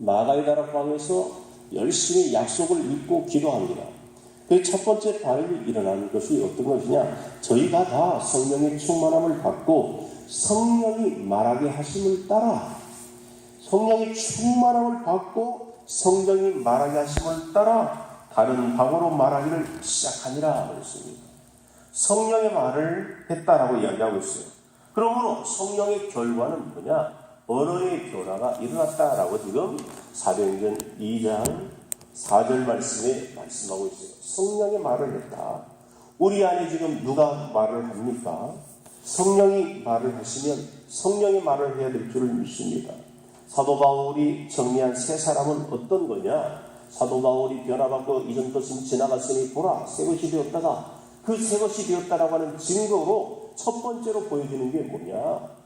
마가다락 방에서 열심히 약속을 믿고 기도합니다. 그 첫 번째 반응이 일어나는 것이 어떤 것이냐? 저희가 다 성령의 충만함을 받고 성령이 말하게 하심을 따라, 성령의 충만함을 받고 성령이 말하게 하심을 따라 다른 방언으로 말하기를 시작하니라 그랬습니다. 성령의 말을 했다라고 이야기하고 있어요. 그러므로 성령의 결과는 뭐냐? 언어의 변화가 일어났다라고 지금 사도행전 2장 4절 말씀에 말씀하고 있어요. 성령의 말을 했다. 우리 안에 지금 누가 말을 합니까? 성령이 말을 하시면 성령의 말을 해야 될 줄을 믿습니다. 사도 바울이 정리한 세 사람은 어떤 거냐? 사도 바울이 변화받고 이전 것은 지나갔으니 보라 새 것이 되었다가, 그 새 것이 되었다라고 하는 증거로 첫 번째로 보여주는 게 뭐냐?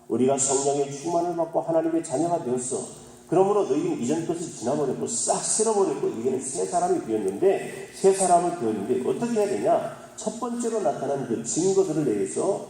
우리가 성령의 충만을 받고 하나님의 자녀가 되었어. 그러므로 너희는 이전 것을 지나버렸고 싹 쓸어버렸고 이제는 새 사람이 되었는데, 새 사람을 되었는데 어떻게 해야 되냐? 첫 번째로 나타난 그 증거들을 대해서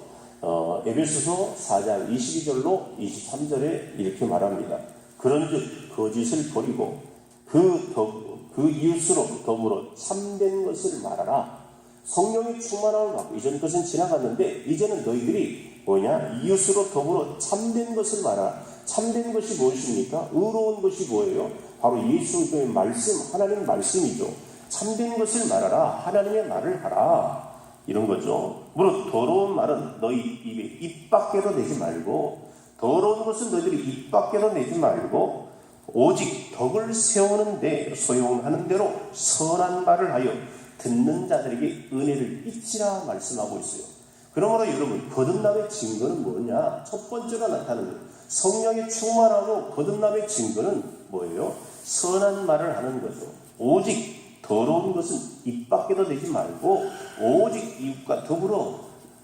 에베소서 4장 22절로 23절에 이렇게 말합니다. 그런즉 거짓을 버리고 그 이웃으로 더불어 참된 것을 말하라. 성령의 충만함을 받고 이전 것은 지나갔는데 이제는 너희들이 뭐냐? 이웃으로 더불어 참된 것을 말하라. 참된 것이 무엇입니까? 의로운 것이 뭐예요? 바로 예수의 말씀, 하나님의 말씀이죠. 참된 것을 말하라. 하나님의 말을 하라. 이런 거죠. 물론 더러운 말은 너희 입에 입 밖에도 내지 말고, 더러운 것은 너희들이 입 밖에도 내지 말고 오직 덕을 세우는데 소용하는 대로 선한 말을 하여 듣는 자들에게 은혜를 끼치라 말씀하고 있어요. 그러므로 여러분, 거듭남의 증거는 뭐냐? 첫 번째로 나타나는 성령의 충만하고 거듭남의 증거는 뭐예요? 선한 말을 하는 거죠. 오직 더러운 것은 입 밖에도 내지 말고 오직 이웃과 더불어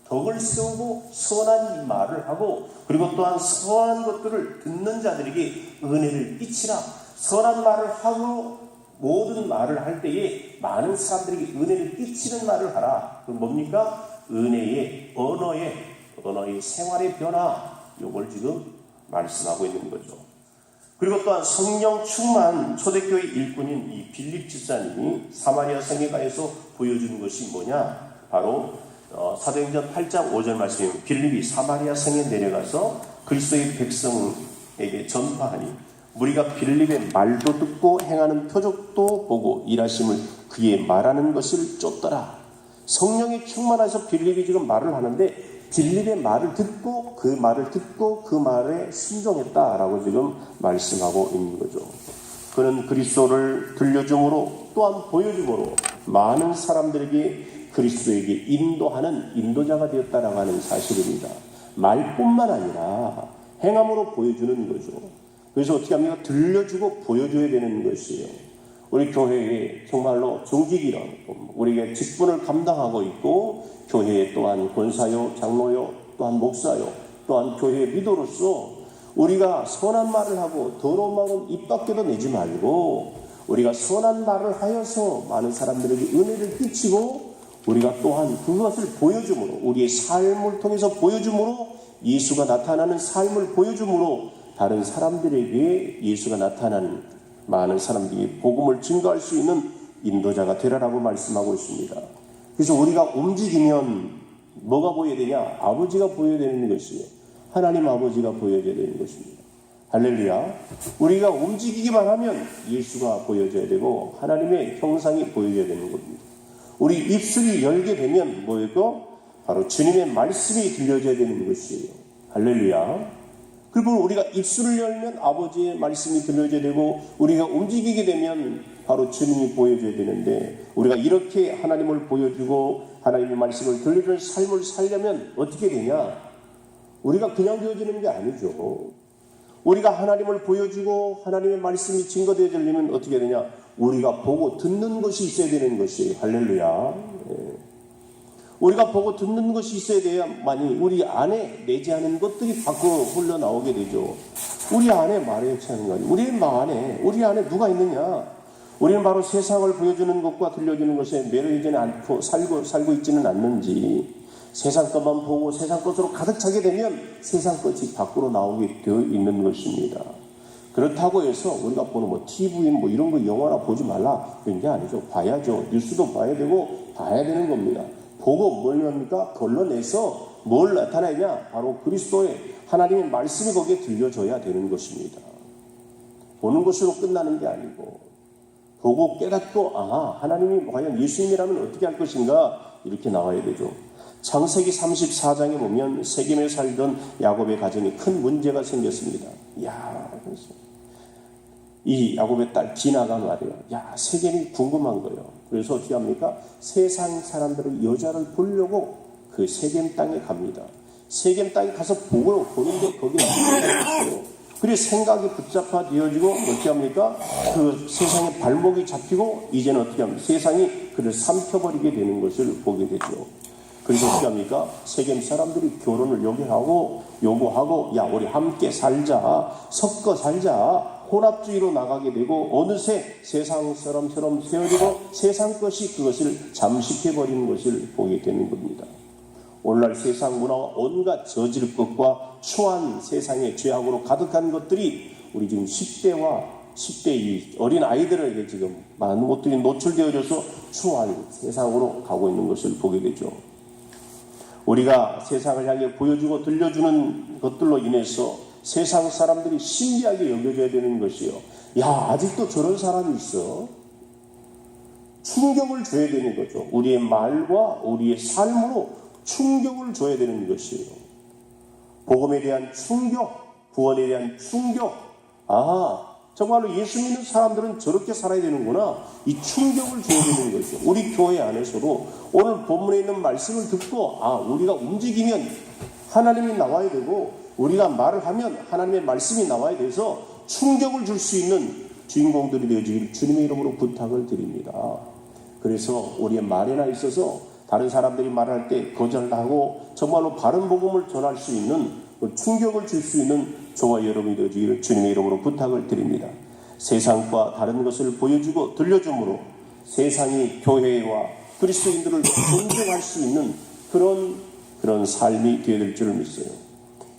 덕을 세우고 선한 말을 하고, 그리고 또한 선한 것들을 듣는 자들에게 은혜를 끼치라. 선한 말을 하고 모든 말을 할 때에 많은 사람들에게 은혜를 끼치는 말을 하라. 그럼 뭡니까? 은혜의 언어의 생활의 변화, 요걸 지금 말씀하고 있는 거죠. 그리고 또한 성령 충만 초대교회 일꾼인 이 빌립 집사님이 사마리아 성에 가서 보여준 것이 뭐냐? 바로 사도행전 8장 5절 말씀입니다. 빌립이 사마리아 성에 내려가서 그리스도의 백성에게 전파하니 우리가 빌립의 말도 듣고 행하는 표적도 보고 일하심을 그의 말하는 것을 쫓더라. 성령이 충만해서 빌립이 지금 말을 하는데 빌립의 말을 듣고 그 말에 순종했다라고 지금 말씀하고 있는 거죠. 그는 그리스도를 들려줌으로 또한 보여줌으로 많은 사람들에게 그리스도에게 인도하는 인도자가 되었다라고 하는 사실입니다. 말뿐만 아니라 행함으로 보여주는 거죠. 그래서 어떻게 합니까? 들려주고 보여줘야 되는 것이에요. 우리 교회에 정말로 중직이론, 우리가 직분을 감당하고 있고 교회에 또한 권사요, 장로요, 또한 목사요, 또한 교회의 리더로서 우리가 선한 말을 하고 더러운 말은 입 밖에도 내지 말고 우리가 선한 말을 하여서 많은 사람들에게 은혜를 끼치고 우리가 또한 그것을 보여줌으로, 우리의 삶을 통해서 보여줌으로, 예수가 나타나는 삶을 보여줌으로 다른 사람들에게 예수가 나타나는 많은 사람들이 복음을 증거할 수 있는 인도자가 되라라고 말씀하고 있습니다. 그래서 우리가 움직이면 뭐가 보여야 되냐? 아버지가 보여야 되는 것이에요. 하나님 아버지가 보여져야 되는 것입니다. 할렐루야. 우리가 움직이기만 하면 예수가 보여져야 되고 하나님의 형상이 보여져야 되는 겁니다. 우리 입술이 열게 되면 뭐예요? 바로 주님의 말씀이 들려져야 되는 것이에요. 할렐루야. 그리고 우리가 입술을 열면 아버지의 말씀이 들려져야 되고 우리가 움직이게 되면 바로 주님이 보여줘야 되는데, 우리가 이렇게 하나님을 보여주고 하나님의 말씀을 들려주는 삶을 살려면 어떻게 되냐? 우리가 그냥 되어지는 게 아니죠. 우리가 하나님을 보여주고 하나님의 말씀이 증거되어지려면 어떻게 되냐? 우리가 보고 듣는 것이 있어야 되는 것이에요. 할렐루야. 우리가 보고 듣는 것이 있어야 돼야만이 우리 안에 내재하는 것들이 밖으로 흘러나오게 되죠. 우리 안에 말에 차는 거 아니에요. 우리 안에 누가 있느냐? 우리는 바로 세상을 보여주는 것과 들려주는 것에 매료되지 않고 살고 있지는 않는지, 세상 것만 보고 세상 것으로 가득 차게 되면 세상 것이 밖으로 나오게 되어 있는 것입니다. 그렇다고 해서 우리가 보는 뭐 TV 뭐 이런 거 영화나 보지 말라 그런 게 아니죠. 봐야죠. 뉴스도 봐야 되고 봐야 되는 겁니다. 보고 뭘 합니까? 걸러내서 뭘 나타내냐? 바로 그리스도의 하나님의 말씀이 거기에 들려져야 되는 것입니다. 보는 것으로 끝나는 게 아니고 보고 깨닫고 하나님이 과연 예수님이라면 어떻게 할 것인가 이렇게 나와야 되죠. 창세기 34장에 보면 세겜에 살던 야곱의 가정에 큰 문제가 생겼습니다. 이 야곱의 딸 디나가 말이에요. 세겜이 궁금한 거예요. 그래서 어떻게 합니까? 세상 사람들의 여자를 보려고 그 세겜 땅에 갑니다. 세겜 땅에 가서 보는데 거기에 있어요. 그래서 생각이 복잡화 되어지고 어떻게 합니까? 그 세상에 발목이 잡히고 이제는 어떻게 합니까? 세상이 그를 삼켜버리게 되는 것을 보게 되죠. 그래서 어떻게 합니까? 세겜 사람들이 결혼을 요구하고 우리 함께 살자, 섞어 살자, 혼합주의로 나가게 되고 어느새 세상 사람처럼 세어지고 세상 것이 그것을 잠식해버리는 것을 보게 되는 겁니다. 오늘날 세상 문화와 온갖 저질 것과 추한 세상의 죄악으로 가득한 것들이 우리 지금 10대와 10대 이 어린 아이들에게 지금 많은 것들이 노출되어져서 추한 세상으로 가고 있는 것을 보게 되죠. 우리가 세상을 향해 보여주고 들려주는 것들로 인해서 세상 사람들이 신비하게 여겨져야 되는 것이요. 아직도 저런 사람이 있어. 충격을 줘야 되는 거죠. 우리의 말과 우리의 삶으로 충격을 줘야 되는 것이에요. 복음에 대한 충격, 구원에 대한 충격. 정말로 예수 믿는 사람들은 저렇게 살아야 되는구나. 이 충격을 줘야 되는 거죠. 우리 교회 안에서도 오늘 본문에 있는 말씀을 듣고 우리가 움직이면 하나님이 나와야 되고 우리가 말을 하면 하나님의 말씀이 나와야 돼서 충격을 줄 수 있는 주인공들이 되어지기를 주님의 이름으로 부탁을 드립니다. 그래서 우리의 말에나 있어서 다른 사람들이 말할 때 거절하고 정말로 바른 복음을 전할 수 있는 충격을 줄 수 있는 저와 여러분이 되어지기를 주님의 이름으로 부탁을 드립니다. 세상과 다른 것을 보여주고 들려줌으로 세상이 교회와 그리스도인들을 존중할 수 있는 그런 삶이 되어야 될 줄을 믿어요.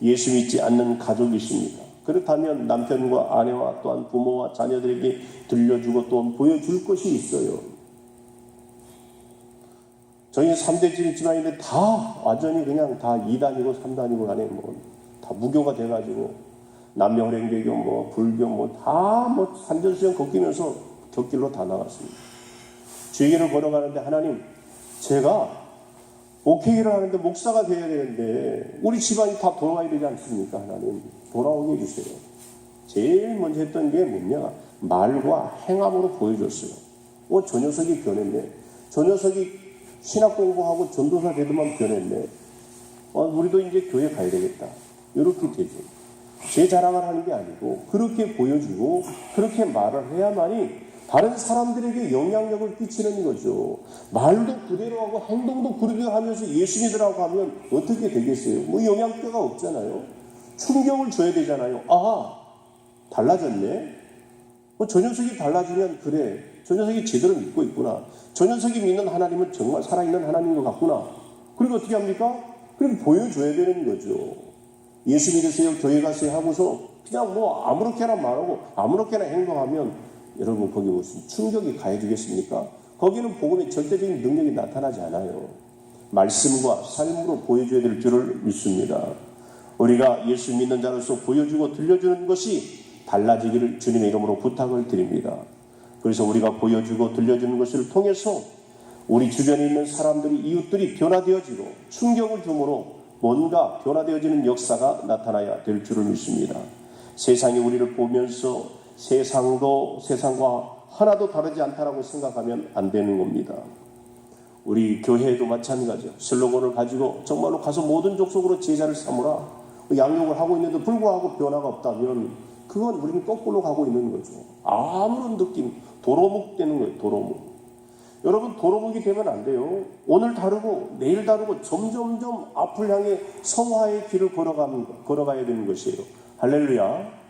예수 믿지 않는 가족이 있습니다. 그렇다면 남편과 아내와 또한 부모와 자녀들에게 들려주고 또한 보여줄 것이 있어요. 저희 3대 집안인데 다 완전히 그냥 다 2단이고 3단이고 간에 다 무교가 돼가지고 남명랭개교 불교 다 산전수전 걷기면서 곁길로 다 나갔습니다. 주의길을 걸어가는데 하나님 제가 목회기를 하는데 목사가 되어야 되는데 우리 집안이 다 돌아가야 되지 않습니까? 하나님 돌아오게 해주세요. 제일 먼저 했던 게 뭐냐? 말과 행함으로 보여줬어요. 저 녀석이 변했네. 저 녀석이 신학 공부하고 전도사 되더만 변했네. 우리도 이제 교회 가야 되겠다. 이렇게 되죠. 제 자랑을 하는 게 아니고 그렇게 보여주고 그렇게 말을 해야만이 다른 사람들에게 영향력을 끼치는 거죠. 말도 그대로 하고 행동도 그대로 하면서 예수 믿으라고 하면 어떻게 되겠어요? 영향력가 없잖아요. 충격을 줘야 되잖아요. 달라졌네. 저 녀석이 달라지면 그래. 저 녀석이 제대로 믿고 있구나. 저 녀석이 믿는 하나님은 정말 살아있는 하나님인 것 같구나. 그리고 어떻게 합니까? 그럼 보여줘야 되는 거죠. 예수 믿으세요, 교회 가세요 하고서 그냥 아무렇게나 말하고 아무렇게나 행동하면 여러분 거기 무슨 충격이 가해지겠습니까? 거기는 복음의 절대적인 능력이 나타나지 않아요. 말씀과 삶으로 보여줘야 될 줄을 믿습니다. 우리가 예수 믿는 자로서 보여주고 들려주는 것이 달라지기를 주님의 이름으로 부탁을 드립니다. 그래서 우리가 보여주고 들려주는 것을 통해서 우리 주변에 있는 사람들이 이웃들이 변화되어지고 충격을 주므로 뭔가 변화되어지는 역사가 나타나야 될 줄을 믿습니다. 세상이 우리를 보면서 세상과 하나도 다르지 않다라고 생각하면 안 되는 겁니다. 우리 교회에도 마찬가지죠. 슬로건을 가지고 정말로 가서 모든 족속으로 제자를 삼으라. 양육을 하고 있는데 불구하고 변화가 없다면 그건 우리는 거꾸로 가고 있는 거죠. 아무런 느낌, 도로묵 되는 거예요. 도로묵. 여러분 도로묵이 되면 안 돼요. 오늘 다르고 내일 다르고 점점점 앞을 향해 성화의 길을 걸어가야 되는 것이에요. 할렐루야.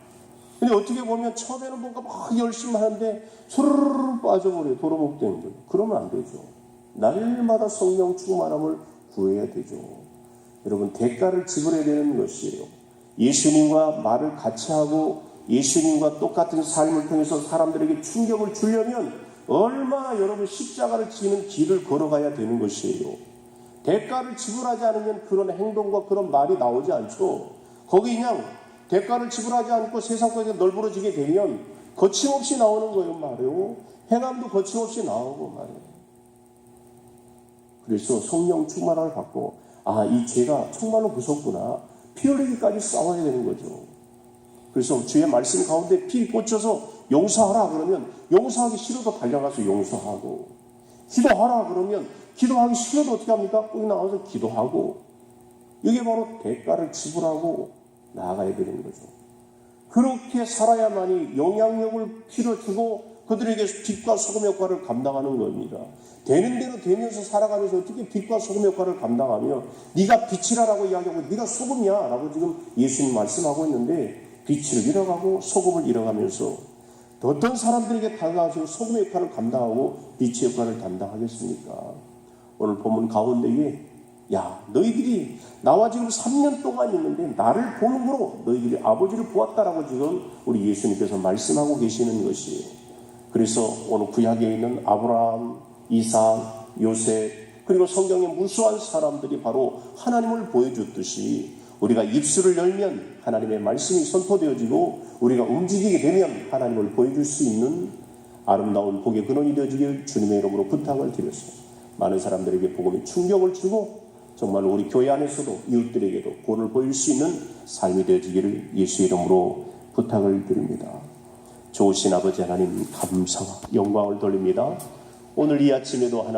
근데 어떻게 보면 처음에는 뭔가 막 열심히 하는데 수르르 빠져버려요. 도로묵 되는 거예요. 그러면 안 되죠. 날마다 성령 충만함을 구해야 되죠. 여러분 대가를 지불해야 되는 것이에요. 예수님과 말을 같이 하고 예수님과 똑같은 삶을 통해서 사람들에게 충격을 주려면 얼마나 여러분 십자가를 지는 길을 걸어가야 되는 것이에요. 대가를 지불하지 않으면 그런 행동과 그런 말이 나오지 않죠. 거기 그냥 대가를 지불하지 않고 세상까지 널브러지게 되면 거침없이 나오는 거예요 말이에요. 행함도 거침없이 나오고 말이에요. 그래서 성령 충만함을 받고 이 죄가 정말로 무섭구나. 피 흘리기까지 싸워야 되는 거죠. 그래서 주의 말씀 가운데 피 꽂혀서 용서하라 그러면 용서하기 싫어도 달려가서 용서하고, 기도하라 그러면 기도하기 싫어도 어떻게 합니까? 꼭 나와서 기도하고, 이게 바로 대가를 지불하고 나아가야 되는 거죠. 그렇게 살아야만이 영향력을 필요주고 그들에게 빛과 소금 역할을 감당하는 겁니다. 되는 대로 되면서 살아가면서 어떻게 빛과 소금 역할을 감당하며 네가 빛이라고 이야기하고 네가 소금이야 라고 지금 예수님 말씀하고 있는데, 빛을 잃어가고 소금을 잃어가면서 어떤 사람들에게 다가가서 소금의 역할을 감당하고 빛의 역할을 담당하겠습니까? 오늘 본문 가운데에 너희들이 나와 지금 3년 동안 있는데 나를 보는 거로 너희들이 아버지를 보았다라고 지금 우리 예수님께서 말씀하고 계시는 것이에요. 그래서 오늘 구약에 있는 아브라함, 이삭, 요셉, 그리고 성경의 무수한 사람들이 바로 하나님을 보여줬듯이 우리가 입술을 열면 하나님의 말씀이 선포되어지고 우리가 움직이게 되면 하나님을 보여줄 수 있는 아름다운 복의 근원이 되어지길 주님의 이름으로 부탁을 드려서 많은 사람들에게 복음의 충격을 주고 정말 우리 교회 안에서도 이웃들에게도 본을 보일 수 있는 삶이 되어지기를 예수의 이름으로 부탁을 드립니다. 좋으신 아버지 하나님 감사와 영광을 돌립니다. 오늘 이 아침에도 하나님